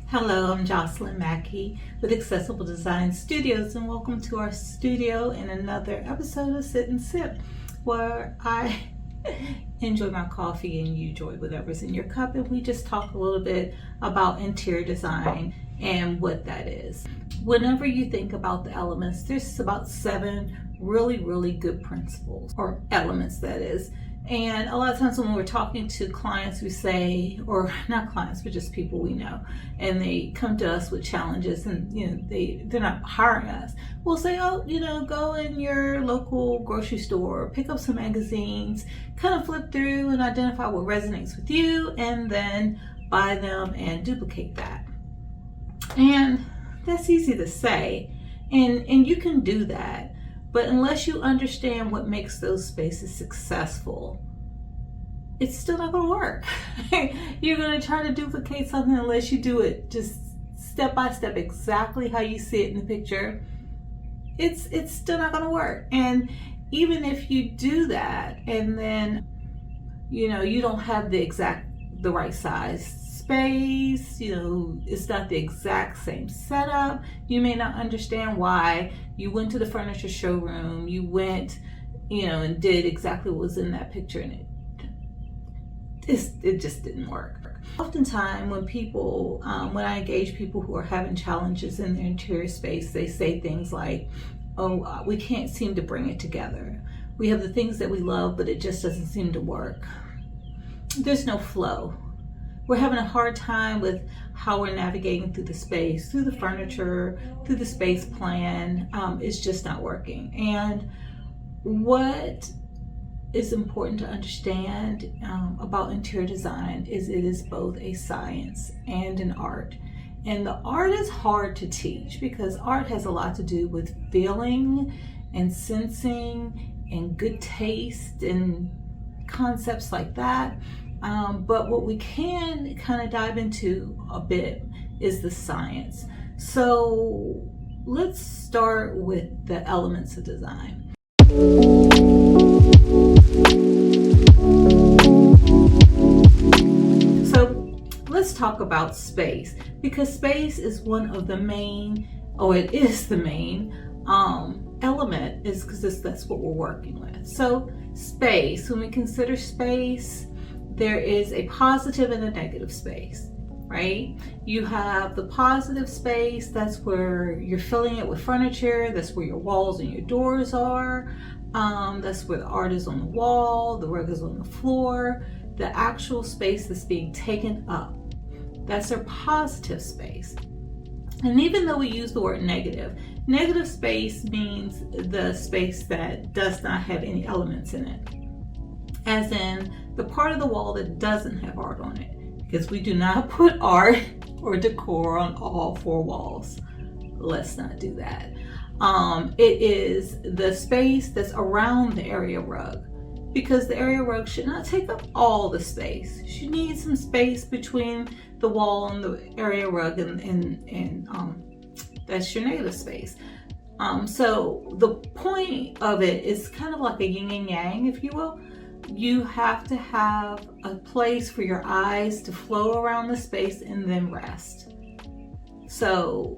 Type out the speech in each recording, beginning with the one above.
Hello, I'm Jocelyn Mackey with Accessible Design Studios, and welcome to our studio in another episode of Sit and Sip, where I enjoy my coffee and you enjoy whatever's in your cup, and we just talk a little bit about interior design and what that is. Whenever you think about the elements, there's about 7 really good principles, or elements that is. And a lot of times when we're talking to clients, we say, or not clients, but just people we know, and they come to us with challenges, and they're not hiring us. We'll say, go in your local grocery store, pick up some magazines, kind of flip through and identify what resonates with you, and then buy them and duplicate that. And that's easy to say, and you can do that. But unless you understand what makes those spaces successful, it's still not going to work. You're going to try to duplicate something unless you do it just step by step exactly how you see it in the picture. It's still not going to work. And even if you do that and then you don't have the right size space, it's not the exact same setup, you may not understand why you went to the furniture showroom, you went and did exactly what was in that picture, and it just didn't work. Oftentimes when I engage people who are having challenges in their interior space, they say things like, we can't seem to bring it together. We have the things that we love, but it just doesn't seem to work. There's no flow. We're having a hard time with how we're navigating through the space, through the furniture, through the space plan. It's just not working. And what is important to understand about interior design is it is both a science and an art. And the art is hard to teach because art has a lot to do with feeling and sensing and good taste and concepts like that. But what we can kind of dive into a bit is the science. So let's start with the elements of design. So let's talk about space, because space is one of the main, it is the main element, is because that's what we're working with. So space, when we consider space, there is a positive and a negative space, right? You have the positive space, that's where you're filling it with furniture, that's where your walls and your doors are, that's where the art is on the wall, the rug is on the floor, the actual space that's being taken up. That's their positive space. And even though we use the word negative space means the space that does not have any elements in it. As in the part of the wall that doesn't have art on it, because we do not put art or decor on all 4 walls. Let's not do that. It is the space that's around the area rug, because the area rug should not take up all the space. You need some space between the wall and the area rug, and that's your negative space. So the point of it is kind of like a yin and yang, if you will. You have to have a place for your eyes to flow around the space and then rest. So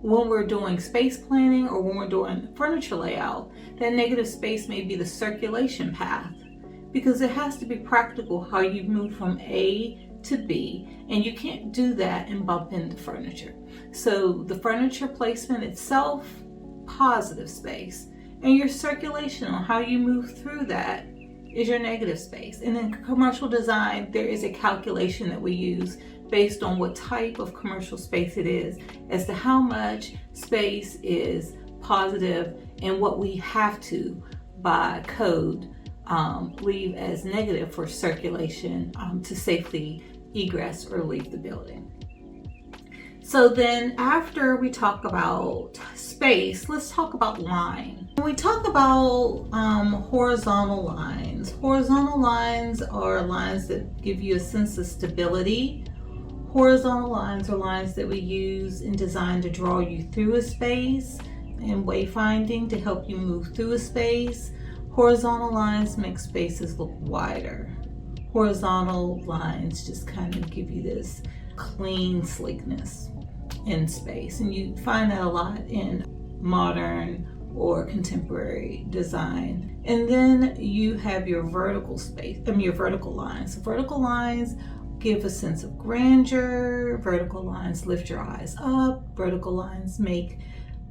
when we're doing space planning or when we're doing furniture layout, that negative space may be the circulation path, because it has to be practical how you move from A to B, and you can't do that and bump into furniture. So the furniture placement itself, positive space, and your circulation on how you move through that is your negative space. And in commercial design, there is a calculation that we use based on what type of commercial space it is as to how much space is positive and what we have to, by code, leave as negative for circulation to safely egress or leave the building. So then after we talk about space, let's talk about line. When we talk about horizontal lines are lines that give you a sense of stability. Horizontal lines are lines that we use in design to draw you through a space and wayfinding to help you move through a space. Horizontal lines make spaces look wider. Horizontal lines just kind of give you this clean sleekness in space. And you find that a lot in modern or contemporary design. And then you have your vertical your vertical lines. So vertical lines give a sense of grandeur. Vertical lines lift your eyes up. Vertical lines make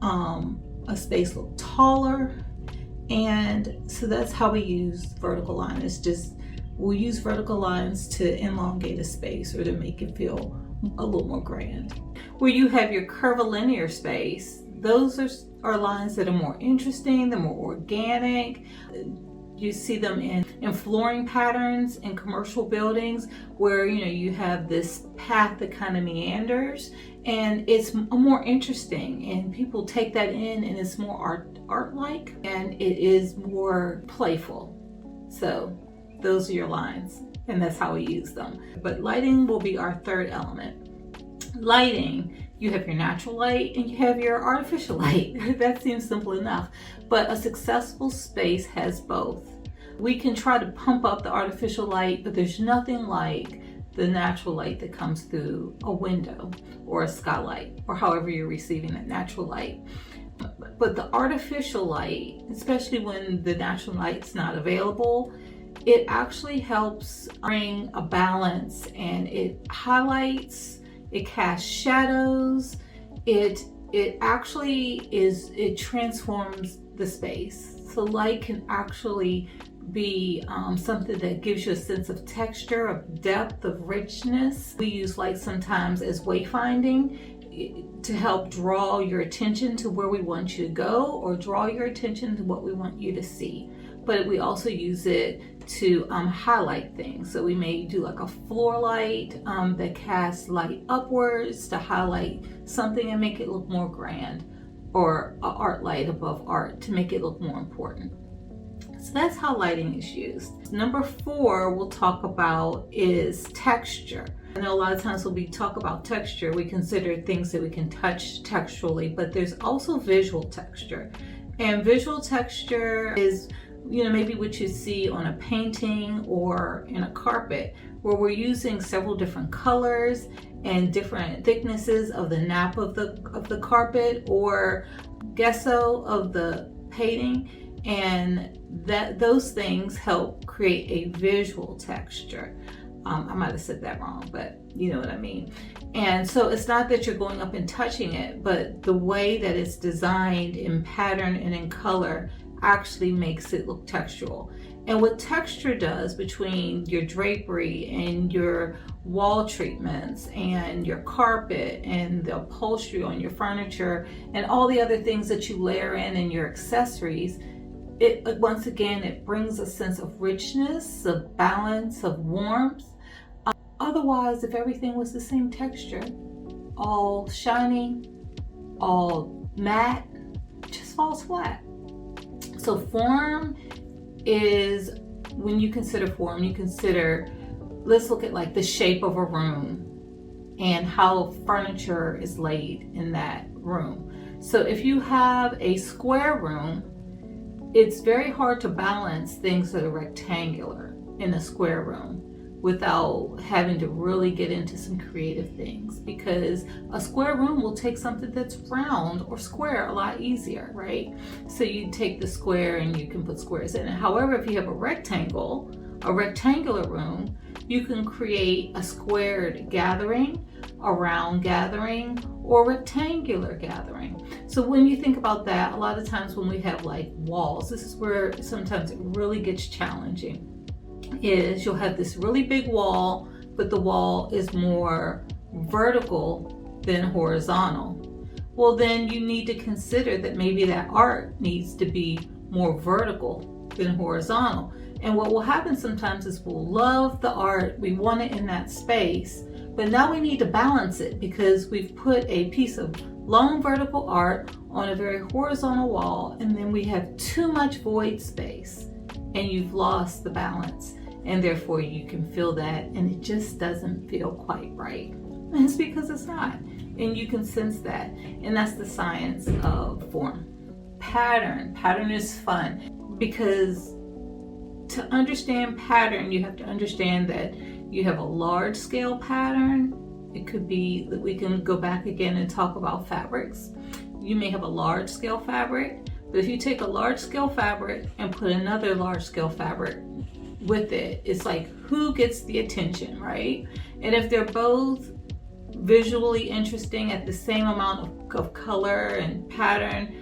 a space look taller. And so that's how we use vertical lines. We'll use vertical lines to elongate a space or to make it feel a little more grand. Where you have your curvilinear space, those are lines that are more interesting, they're more organic. You see them in flooring patterns in commercial buildings where you have this path that kind of meanders, and it's more interesting, and people take that in, and it's more art-like, and it is more playful. So those are your lines, and that's how we use them. But lighting will be our third element. Lighting, you have your natural light and you have your artificial light. That seems simple enough, but a successful space has both. We can try to pump up the artificial light, but there's nothing like the natural light that comes through a window or a skylight, or however you're receiving that natural light. But the artificial light, especially when the natural light's not available, it actually helps bring a balance, and it highlights, it casts shadows, it transforms the space. So light can actually be something that gives you a sense of texture, of depth, of richness. We use light sometimes as wayfinding to help draw your attention to where we want you to go, or draw your attention to what we want you to see. But we also use it to highlight things. So we may do like a floor light that casts light upwards to highlight something and make it look more grand, or an art light above art to make it look more important. So that's how lighting is used. Number 4 we'll talk about is texture. I know a lot of times when we talk about texture, we consider things that we can touch texturally, but there's also visual texture. And visual texture is maybe what you see on a painting or in a carpet, where we're using several different colors and different thicknesses of the nap of the carpet or gesso of the painting, and those things help create a visual texture. I might have said that wrong, but you know what I mean. And so it's not that you're going up and touching it, but the way that it's designed in pattern and in color actually makes it look textural. And what texture does between your drapery and your wall treatments and your carpet and the upholstery on your furniture and all the other things that you layer in your accessories, once again, it brings a sense of richness, of balance, of warmth. Otherwise, if everything was the same texture, all shiny, all matte, it just falls flat. So form is, when you consider form, let's look at like the shape of a room and how furniture is laid in that room. So if you have a square room, it's very hard to balance things that are rectangular in a square room without having to really get into some creative things, because a square room will take something that's round or square a lot easier, right? So you take the square and you can put squares in it. However, if you have a rectangular room, you can create a squared gathering, a round gathering, or rectangular gathering. So when you think about that, a lot of times when we have like walls, this is where sometimes it really gets challenging, is you'll have this really big wall, but the wall is more vertical than horizontal. Well, then you need to consider that maybe that art needs to be more vertical than horizontal. And what will happen sometimes is we'll love the art, we want it in that space, but now we need to balance it because we've put a piece of long vertical art on a very horizontal wall, and then we have too much void space and you've lost the balance, and therefore you can feel that and it just doesn't feel quite right. And it's because it's not, and you can sense that, and that's the science of form. Pattern is fun, because to understand pattern, you have to understand that you have a large scale pattern It could be that we can go back again and talk about fabrics. You may have a large scale fabric, but if you take a large scale fabric and put another large scale fabric with it, it's like, who gets the attention, right? And if they're both visually interesting at the same amount of color and pattern,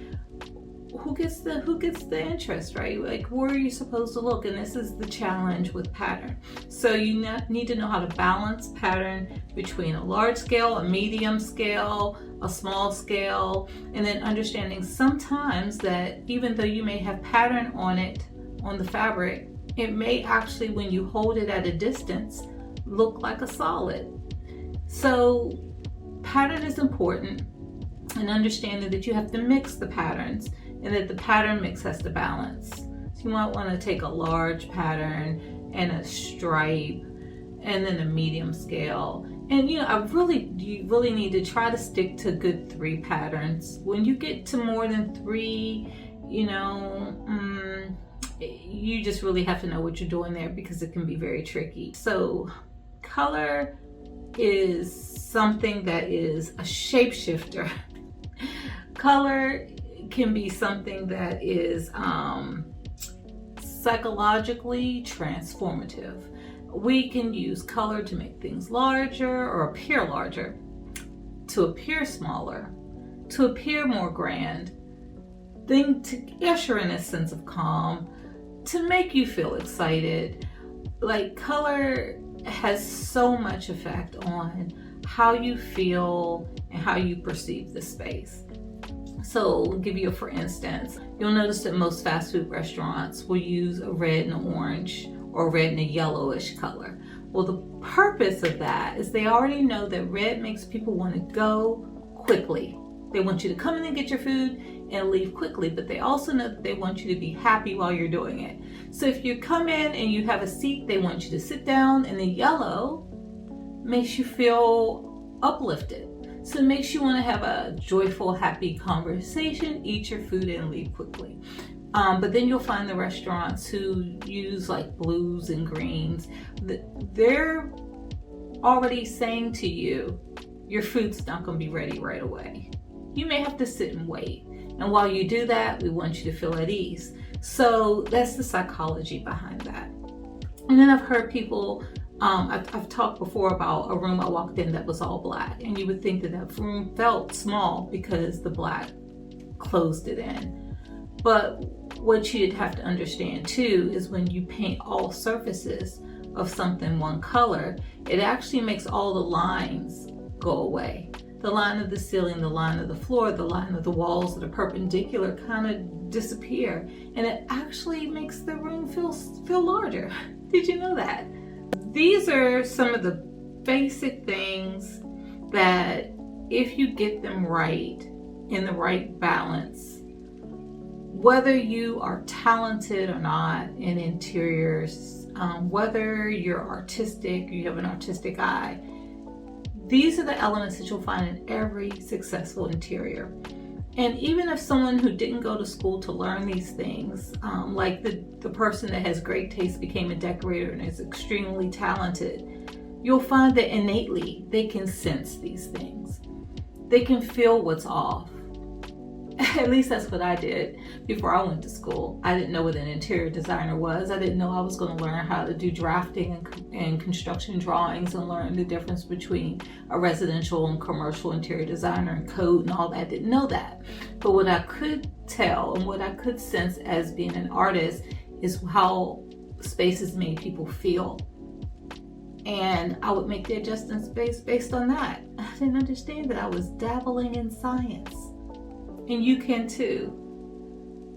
who gets the interest, right? Like, where are you supposed to look? And this is the challenge with pattern. So you need to know how to balance pattern between a large scale, a medium scale, a small scale, and then understanding sometimes that even though you may have pattern on it, on the fabric, it may actually, when you hold it at a distance, look like a solid. So pattern is important, and understanding that you have to mix the patterns and that the pattern mix has to balance. So you might want to take a large pattern and a stripe and then a medium scale. And you really need to try to stick to good 3 patterns. When you get to more than 3, you just really have to know what you're doing there, because it can be very tricky. So color is something that is a shapeshifter. Color can be something that is psychologically transformative. We can use color to make things larger or appear larger, to appear smaller, to appear more grand, then to usher in a sense of calm, to make you feel excited. Like, color has so much effect on how you feel and how you perceive the space. So I'll give you for instance, you'll notice that most fast food restaurants will use a red and an orange or red and a yellowish color. Well, the purpose of that is they already know that red makes people want to go quickly. They want you to come in and get your food and leave quickly, but they also know that they want you to be happy while you're doing it. So if you come in and you have a seat, they want you to sit down, and the yellow makes you feel uplifted. So it makes you want to have a joyful, happy conversation, eat your food, and leave quickly. But then you'll find the restaurants who use like blues and greens. They're already saying to you, your food's not going to be ready right away. You may have to sit and wait. And while you do that, we want you to feel at ease. So that's the psychology behind that. And then I've heard people, I've talked before about a room I walked in that was all black, and you would think that that room felt small because the black closed it in. But what you'd have to understand too is when you paint all surfaces of something one color, it actually makes all the lines go away. The line of the ceiling, the line of the floor, the line of the walls that are perpendicular kind of disappear, and it actually makes the room feel larger. Did you know that? These are some of the basic things that if you get them right, in the right balance, whether you are talented or not in interiors, whether you're artistic, you have an artistic eye, these are the elements that you'll find in every successful interior. And even if someone who didn't go to school to learn these things, like the person that has great taste became a decorator and is extremely talented, you'll find that innately they can sense these things. They can feel what's off. At least that's what I did before I went to school. I didn't know what an interior designer was. I didn't know I was going to learn how to do drafting and construction drawings and learn the difference between a residential and commercial interior designer and code and all that. I didn't know that. But what I could tell and what I could sense as being an artist is how spaces made people feel. And I would make the adjustments based on that. I didn't understand that I was dabbling in science. And you can too.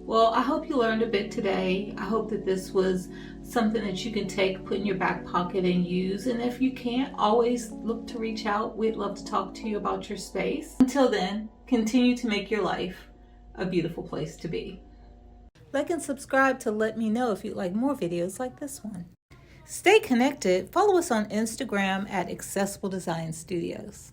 Well, I hope you learned a bit today. I hope that this was something that you can take, put in your back pocket and use. And if you can't, always look to reach out. We'd love to talk to you about your space. Until then, continue to make your life a beautiful place to be. Like and subscribe to let me know if you'd like more videos like this one. Stay connected. Follow us on Instagram at Accessible Design Studios.